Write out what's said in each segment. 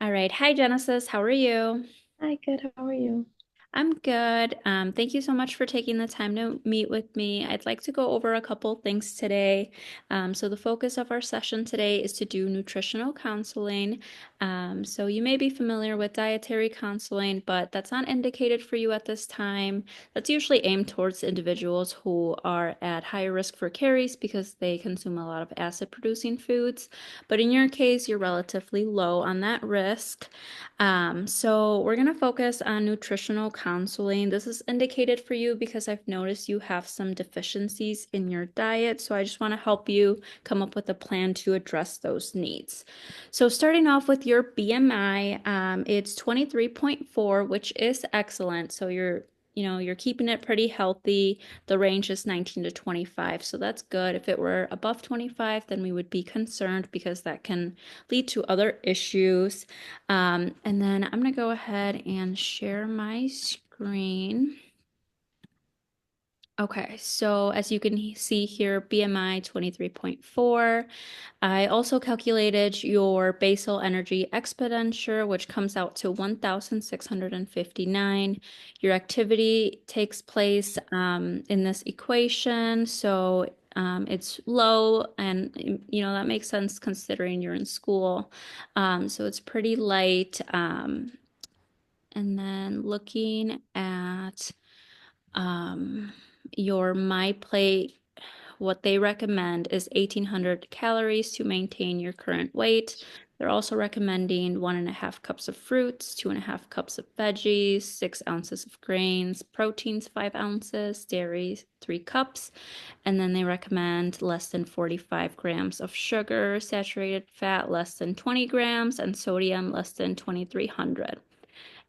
All right. Hi, Genesis. How are you? Hi, good. How are you? I'm good. Thank you so much for taking the time to meet with me. I'd like to go over a couple things today. So the focus of our session today is to do nutritional counseling. So you may be familiar with dietary counseling, but that's not indicated for you at this time. That's usually aimed towards individuals who are at higher risk for caries because they consume a lot of acid-producing foods. But in your case, you're relatively low on that risk. So we're going to focus on nutritional counseling. This is indicated for you because I've noticed you have some deficiencies in your diet. So I just want to help you come up with a plan to address those needs. So starting off with your BMI, it's 23.4, which is excellent. So you're keeping it pretty healthy. The range is 19 to 25, so that's good. If it were above 25, then we would be concerned because that can lead to other issues. And then I'm going to go ahead and share my screen. Okay, so as you can see here, BMI 23.4. I also calculated your basal energy expenditure, which comes out to 1,659. Your activity takes place in this equation, so it's low, and that makes sense considering you're in school. So it's pretty light. And then looking at um, your My Plate, what they recommend is 1,800 calories to maintain your current weight. They're also recommending 1.5 cups of fruits, 2.5 cups of veggies, 6 ounces of grains, proteins, 5 ounces, dairy, 3 cups. And then they recommend less than 45 grams of sugar, saturated fat less than 20 grams, and sodium less than 2,300.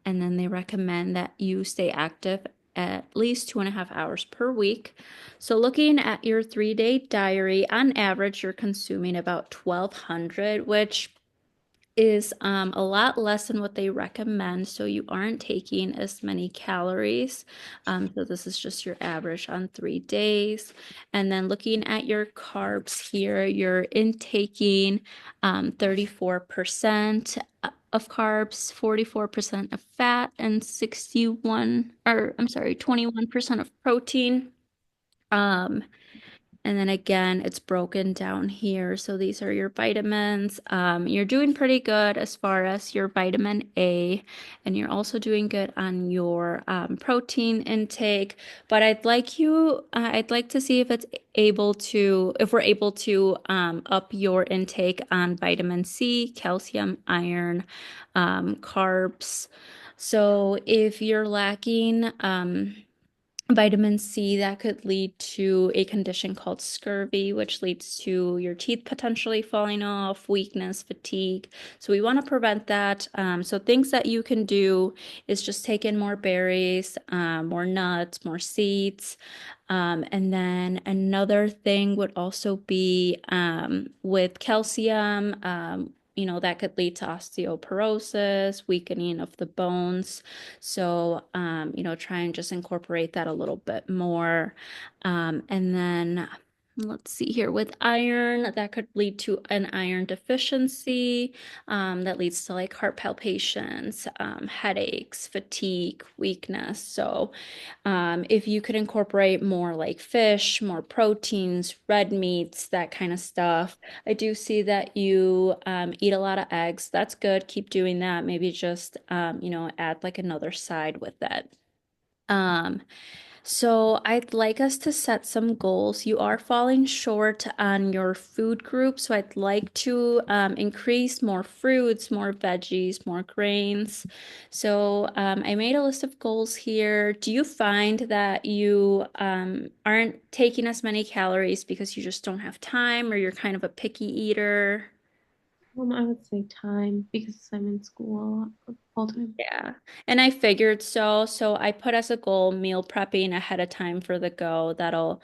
And then they recommend that you stay active at least 2.5 hours per week. So, looking at your 3-day diary, on average, you're consuming about 1,200, which is a lot less than what they recommend. So you aren't taking as many calories. So this is just your average on 3 days. And then looking at your carbs here, you're intaking 34% of carbs, 44% of fat, and 21% of protein. Um, and then again, it's broken down here. So these are your vitamins. You're doing pretty good as far as your vitamin A, and you're also doing good on your protein intake. But I'd like to see if we're able to up your intake on vitamin C, calcium, iron, carbs. So if you're lacking, vitamin C, that could lead to a condition called scurvy, which leads to your teeth potentially falling off, weakness, fatigue. So we want to prevent that. So things that you can do is just take in more berries, more nuts, more seeds. And then another thing would also be with calcium. That could lead to osteoporosis, weakening of the bones. So, try and just incorporate that a little bit more. And then let's see here with iron, that could lead to an iron deficiency that leads to like heart palpitations, headaches, fatigue, weakness. So, if you could incorporate more like fish, more proteins, red meats, that kind of stuff. I do see that you eat a lot of eggs. That's good. Keep doing that. Maybe just, add like another side with that. Um, so I'd like us to set some goals. You are falling short on your food group, so I'd like to increase more fruits, more veggies, more grains. So I made a list of goals here. Do you find that you aren't taking as many calories because you just don't have time, or you're kind of a picky eater? I would say time because I'm in school full time. Yeah. And I figured so. So I put as a goal meal prepping ahead of time for the go. That'll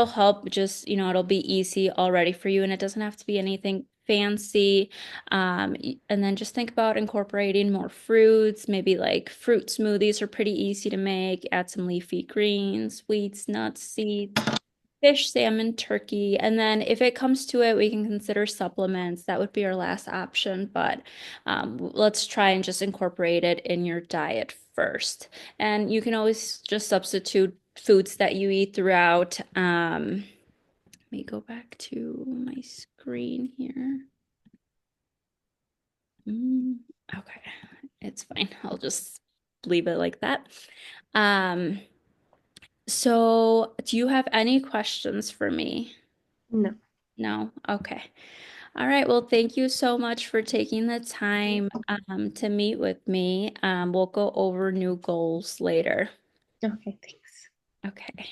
help just, it'll be easy already for you and it doesn't have to be anything fancy. And then just think about incorporating more fruits, maybe like fruit smoothies are pretty easy to make. Add some leafy greens, wheats, nuts, seeds. fish, salmon, turkey, and then if it comes to it, we can consider supplements. That would be our last option, but let's try and just incorporate it in your diet first. And you can always just substitute foods that you eat throughout. Let me go back to my screen here. Mm, okay, it's fine. I'll just leave it like that. Um, so do you have any questions for me? No. No? Okay. All right. Well, thank you so much for taking the time to meet with me. We'll go over new goals later. Okay, thanks. Okay.